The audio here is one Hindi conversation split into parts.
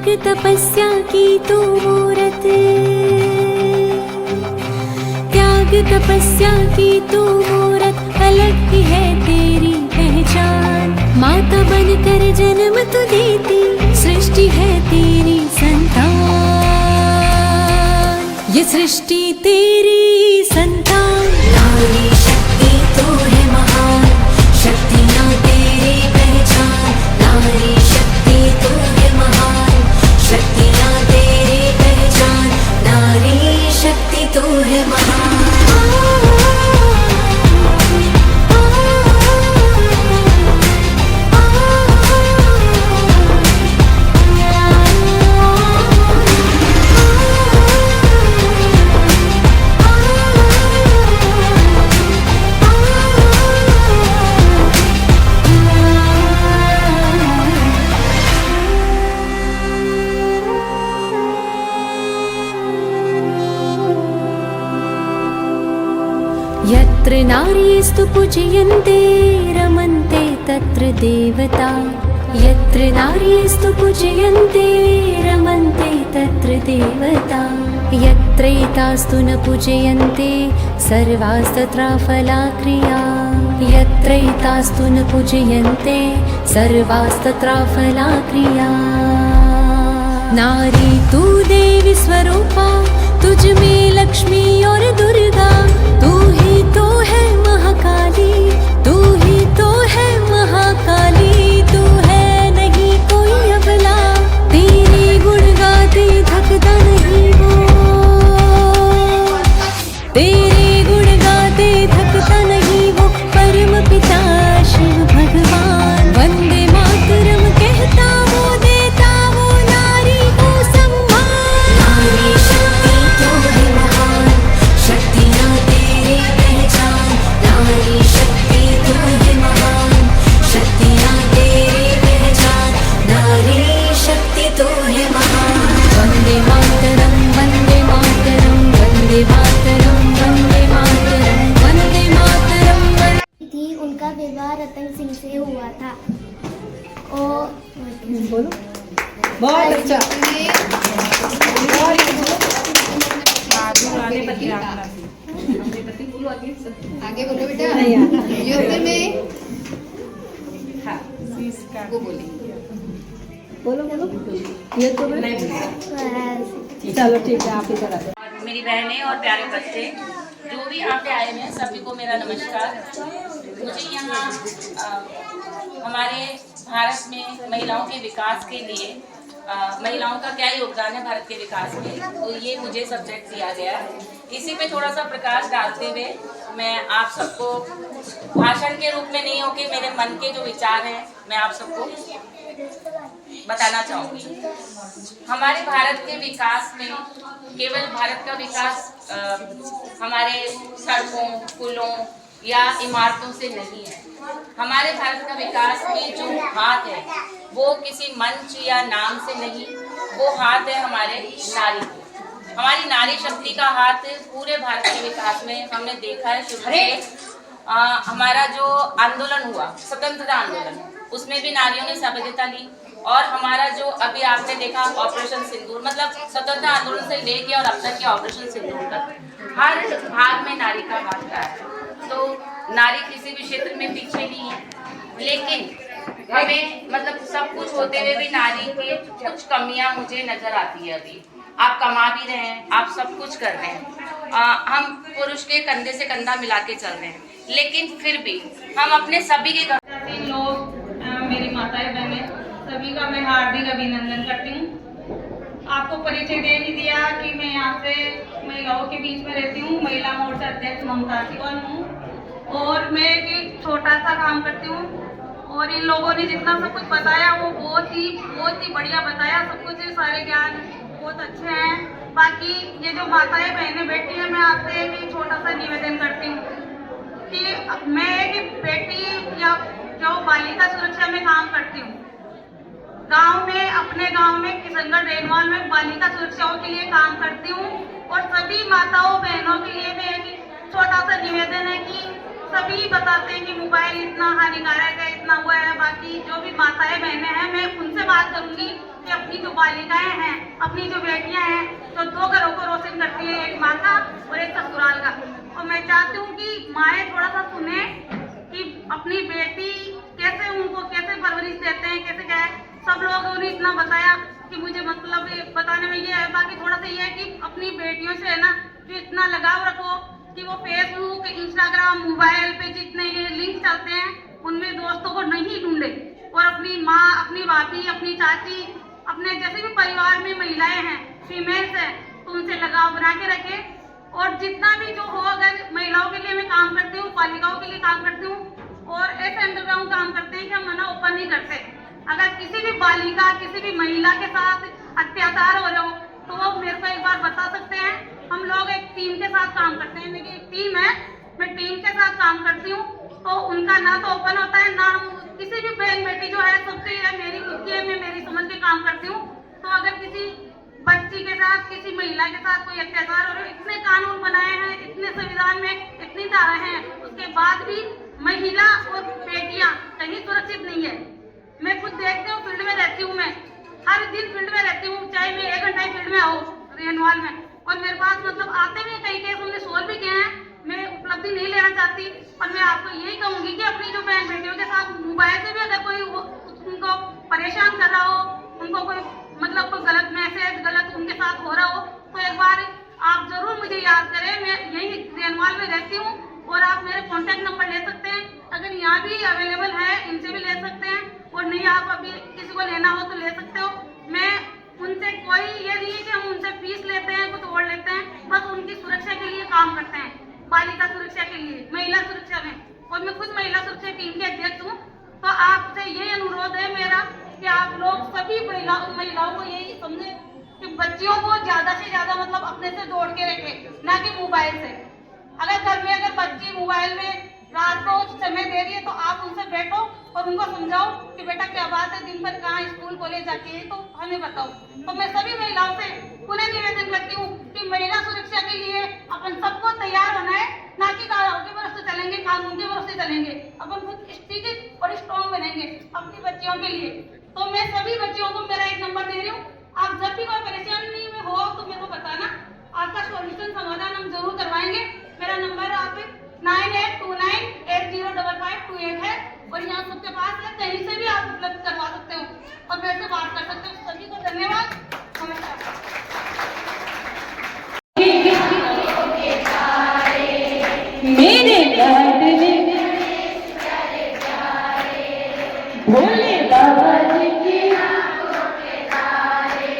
त्याग तपस्या की तू मूरत, त्याग तपस्या की तू मूरत, अलग ही है तेरी पहचान। माता बनकर जन्म तू देती, सृष्टि है तेरी संतान, ये सृष्टि तेरी संतान। नारी शक्ति तू है महान, शक्तियाँ तेरी पहचान। नारी शक्ति तू है महान, शक्तियाँ तेरी पहचान। नारी शक्ति तू है महान। यत्र नार्यस्तु पूजयन्ते रमन्ते तत्र देवता। यत्र नार्यस्तु पूजयन्ते रमन्ते तत्र देवता। यत्रैतास्तु न पूजयन्ते सर्वास्तत्र फलाक्रिया। यत्रैतास्तु न पूजयन्ते सर्वास्तत्र फलाक्रिया। नारी तू देवी स्वरूपा, तुझ में लक्ष्मी और दुर्गा। तू ही तो है महाकाली, तू ही तो है महाकाली। तू है नहीं कोई अबला, तेरे गुण गाते थकता नहीं वो। तेरे गुण गाते थकता नहीं वो, परम पिता शिव भगवान। वंदे मातरम कहता वो, देता वो नारी को सम्मान। नारी शक्ति तू है महान, शक्तियाँ तेरी पहचान। नारी शक्ति तू है महान, शक्तियाँ तेरी पहचान। नारी शक्ति तू है महान। वंदे मातरम, वंदे मातरम, वंदे मातरम, वंदे मातरम, वंदे मातरम। थी उनका विवाह रतन सिंह से हुआ था। और बोलो बहुत अच्छा। आगे बोलो बेटा। युद्ध में वो बोली। बोलो बोलो ये तो चलो ठीक है, आप इधर आ जाओ। मेरी बहनें और प्यारे बच्चे जो भी यहाँ पे आए हैं, सभी को मेरा नमस्कार। मुझे यहाँ हमारे भारत में महिलाओं के विकास के लिए महिलाओं का क्या योगदान है भारत के विकास में, तो ये मुझे सब्जेक्ट दिया गया है। इसी पे थोड़ा सा प्रकाश डालते हुए मैं आप सबको भाषण के रूप में नहीं होके मेरे मन के जो विचार हैं मैं आप सबको बताना चाहूँगी। हमारे भारत के विकास में केवल भारत का विकास हमारे सड़कों, पुलों या इमारतों से नहीं है। हमारे भारत का विकास में जो हाथ है वो किसी मंच या नाम से नहीं, वो हाथ है हमारे नारी। हमारी नारी शक्ति का हाथ पूरे भारत के विकास में हमने देखा है। शुरू से हमारा जो आंदोलन हुआ, स्वतंत्रता आंदोलन, उसमें भी नारियों ने सहभागिता ली। और हमारा जो अभी आपने देखा ऑपरेशन सिंदूर, मतलब स्वतंत्रता आंदोलन से लेके और अब तक के ऑपरेशन सिंदूर तक हर भाग में नारी का हाथ रहा है। तो नारी किसी भी क्षेत्र में पीछे नहीं है, लेकिन हमें मतलब सब कुछ होते हुए भी नारी की कुछ कमियां मुझे नजर आती है। अभी आप कमा भी रहे हैं, आप सब कुछ कर रहे हैं, हम पुरुष के कंधे से कंधा मिला के चल रहे हैं, लेकिन फिर भी हम अपने सभी के लोग, मेरी माताएं बहनें, सभी का मैं हार्दिक अभिनंदन करती हूँ। आपको परिचय दे नहीं दिया कि मैं यहाँ से महिलाओं के बीच में रहती हूँ। महिला मोर्चा अध्यक्ष ममता सिवान हूँ और मैं एक छोटा सा काम करती हूँ। और इन लोगों ने जितना सब कुछ बताया वो बहुत ही बढ़िया बताया। सब कुछ सारे ज्ञान बहुत अच्छे हैं। बाकी ये जो माताएं बहनें बैठी हैं, मैं आपसे एक छोटा सा निवेदन करती हूँ कि मैं एक बेटी या जो बालिका सुरक्षा में काम करती हूँ, गांव में, अपने गांव में किशनगढ़ रेनवाल में बालिका सुरक्षाओं के लिए काम करती हूँ। और सभी माताओं बहनों के लिए मैं एक छोटा सा निवेदन है कि सभी बताते हैं कि मोबाइल इतना हानिकारक है, इतना हुआ है। बाकी जो भी माताएं बहनें हैं, मैं उनसे बात करूंगी कि अपनी जो जो बालिकाएं हैं, अपनी जो बेटियां हैं, तो 2 घरों को रोशन करती है, एक माँ का और एक ससुराल का। और मैं चाहती हूँ कि माएँ थोड़ा सा सुने कि अपनी बेटी कैसे, उनको कैसे परवरिश देते हैं, कैसे क्या है। सब लोगों ने इतना बताया कि मुझे मतलब बताने में ये है, बाकी थोड़ा सा ये है कि अपनी बेटियों से है ना कि इतना लगाव रखो कि वो फेसबुक, इंस्टाग्राम, मोबाइल पे जितने ये लिंक चलते हैं उनमें दोस्तों को नहीं ढूंढे, और अपनी माँ, अपनी भाभी, अपनी चाची, अपने जैसे भी परिवार में महिलाएं हैं, फीमेल्स हैं, तो उनसे लगाव बना के रखे। और जितना भी जो हो, अगर महिलाओं के लिए मैं काम करती हूँ, बालिकाओं के लिए काम करती हूँ, और ऐसे अंडरग्राउंड काम करते हैं कि हम मना ओपन नहीं करते। अगर किसी भी बालिका, किसी भी महिला के साथ अत्याचार हो रहा हो तो वो मेरे को एक बार बता सकते हैं। हम लोग एक टीम के साथ काम करते हैं, मेरी एक टीम है, मैं टीम के साथ काम करती हूँ, तो उनका ना तो ओपन होता है, ना किसी भी बहन बेटी जो है, सबसे मेरी खुद की है, मैं मेरी समझ के काम करती हूँ। तो अगर किसी बच्ची के साथ, किसी महिला के साथ कोई अत्याचार हो रहा है, इतने कानून बनाए हैं, इतने संविधान में इतनी धाराएं हैं, उसके बाद भी महिला और बेटियां कहीं सुरक्षित नहीं है। मैं खुद देखती हूँ, फील्ड में रहती हूँ, मैं हर दिन फील्ड में रहती हूँ, चाहे मैं 1 घंटा फील्ड में आऊँ रेनवाल में, और मेरे पास मतलब आते भी कई केस हमने सोल्व भी किए हैं। मैं उपलब्धि नहीं लेना चाहती, और मैं आपको यही कहूंगी कि अपनी जो बहन बेटियों के साथ मोबाइल से भी अगर कोई उनको परेशान कर रहा हो, उनको कोई मतलब कोई गलत मैसेज, गलत उनके साथ हो रहा हो, तो एक बार आप जरूर मुझे याद करें। मैं यही रेनवाल में रहती हूँ, और आप मेरे कॉन्टैक्ट नंबर ले सकते हैं, अगर यहाँ भी अवेलेबल है इनसे भी ले सकते हैं, और नहीं आप अभी किसी को लेना हो तो ले सकते हो। मैं उनसे कोई ये नहीं है कि हम उनसे फीस लेते हैं, कुछ और लेते हैं, बस उनकी सुरक्षा के लिए काम करते हैं, बालिका सुरक्षा के लिए, महिला सुरक्षा में। और मैं खुद महिला सुरक्षा टीम की अध्यक्ष हूँ। तो आपसे यही अनुरोध है मेरा कि आप लोग सभी महिलाओं को यही समझे कि बच्चियों को ज्यादा से ज्यादा मतलब अपने से जोड़ के रखें, ना कि मोबाइल से। अगर घर में अगर बच्ची मोबाइल में रात को समय दे रही है तो आप उनसे बैठो और उनको समझाओ कि बेटा क्या बात है, दिन भर कहाँ स्कूल कॉलेज जाती है, तो हमें बताओ। तो मैं सभी महिलाओं से पुनः निवेदन करती हूँ कि महिला सुरक्षा के लिए अपन सबको तैयार होना है, ना कि कानून के भरोसे चलेंगे, कानून के भरोसे चलेंगे, अपन खुद स्थिर और स्ट्रॉन्ग बनेंगे अपनी बच्चियों के लिए। तो मैं सभी बच्चियों को मेरा एक नंबर दे रही हूँ, आप जब भी कोई परेशानी में हो तो मेरे को बताना, आपका सॉल्यूशन समाधान हम जरूर करवाएंगे। मेरा नंबर आप 9829805528 है, और यहाँ सबके पास है, कहीं से भी आप उपलब्ध करवा सकते हो और मेरे से बात कर सकते हो। सभी को धन्यवाद, नमस्कार। मेरे लाडले भोले बाबा जी की आंखों के तारे,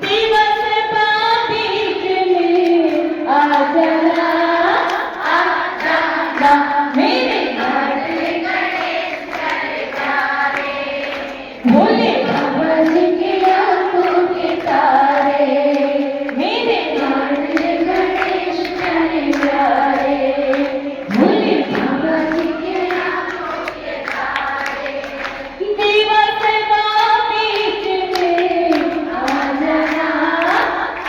दिवस बाबीज में आ जाना, आ जाना मेरे लाडले गणेश प्यारे प्यारे, भोले बाबा जी की आंखों के तारे, मेरे लाडले गणेश प्यारे प्यारे, भोले बाबा जी के आंखों के तारे, दिवस बाबीज में आ जाना,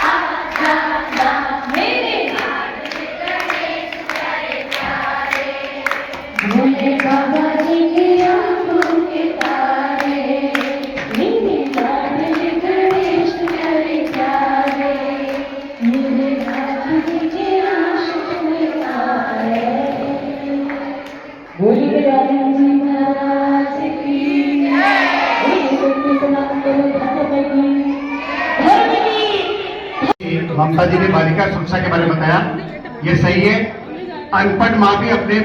आ जाना मेरे लाडले गणेश प्यारे प्यारे, भोले बाबा जी के आंखों के तारे, मेरे लाडले गणेश प्यारे प्यारे, मेरे लाडले के आंखों के तारे। बोलिए राधा जी महाराज की जय, बोलिए सत्यनारायण भगवान की धर्म की। ममता जी ने बालिका सुरक्षा के बारे में बताया, ये सही है। अनपढ़ माँ भी अपने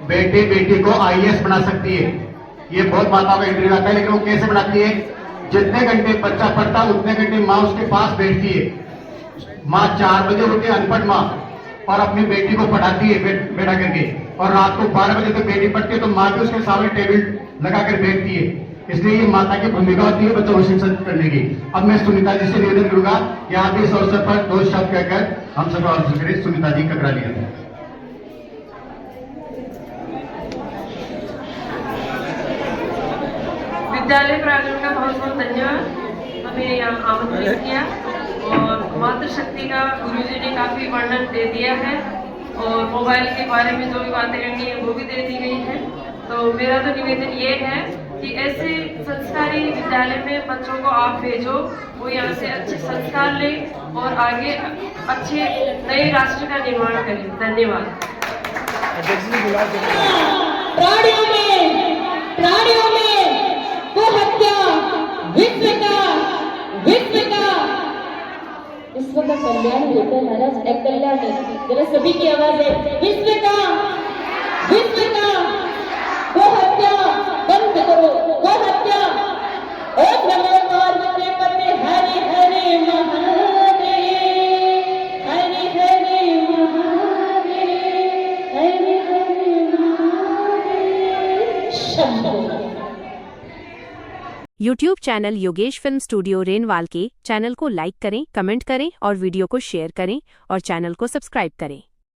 बेटे बेटी को IAS बना सकती है। ये बहुत माताओं का इंटरव्यू आता है, लेकिन वो कैसे बनाती है? जितने घंटे बच्चा पढ़ता उतने घंटे माँ उसके पास बैठती है। माँ 4 बजे उठती है, अनपढ़ माँ, और अपनी बेटी को पढ़ाती है बैठा करके, और रात को 12 बजे तक बेटी पढ़ती है तो माँ भी उसके सामने टेबल लगा कर बैठती है। इसलिए ये माता की भूमिका होती है बच्चों को शिक्षित करने की। अब मैं सुनीता जी से निवेदन करूंगा, यहाँ पे इस अवसर पर 2 शब्द कहकर हम सबको आशीर्वाद करें। सुनीता जी ककरा लिया। विद्यालय प्रांगण का बहुत बहुत धन्यवाद, हमें यहाँ आमंत्रित किया, और मातृशक्ति का गुरुजी ने काफी वर्णन दे दिया है, और मोबाइल के बारे में जो भी बातें करनी है वो भी दे दी गई है। तो मेरा तो निवेदन ये है कि ऐसे संस्कारी विद्यालय में बच्चों को आप भेजो, वो यहाँ से अच्छे संस्कार लें और आगे अच्छे नए राष्ट्र का निर्माण करें। धन्यवाद। प्राणियों में वो हत्या विश्व का कल्याण होता महाराज, एक कल्याण है। जरा सभी की आवाज है, विश्व का वो हत्या बंद करो, वो हत्या। ओम नमो पार्वती पते हरे हरे महादेव, हरे हरे महादेव, हरे हरे Mahadev. Shambho. YouTube channel Yogesh film studio Renwal के चैनल को लाइक करें, कमेंट करें और वीडियो को शेयर करें और चैनल को सब्सक्राइब करें।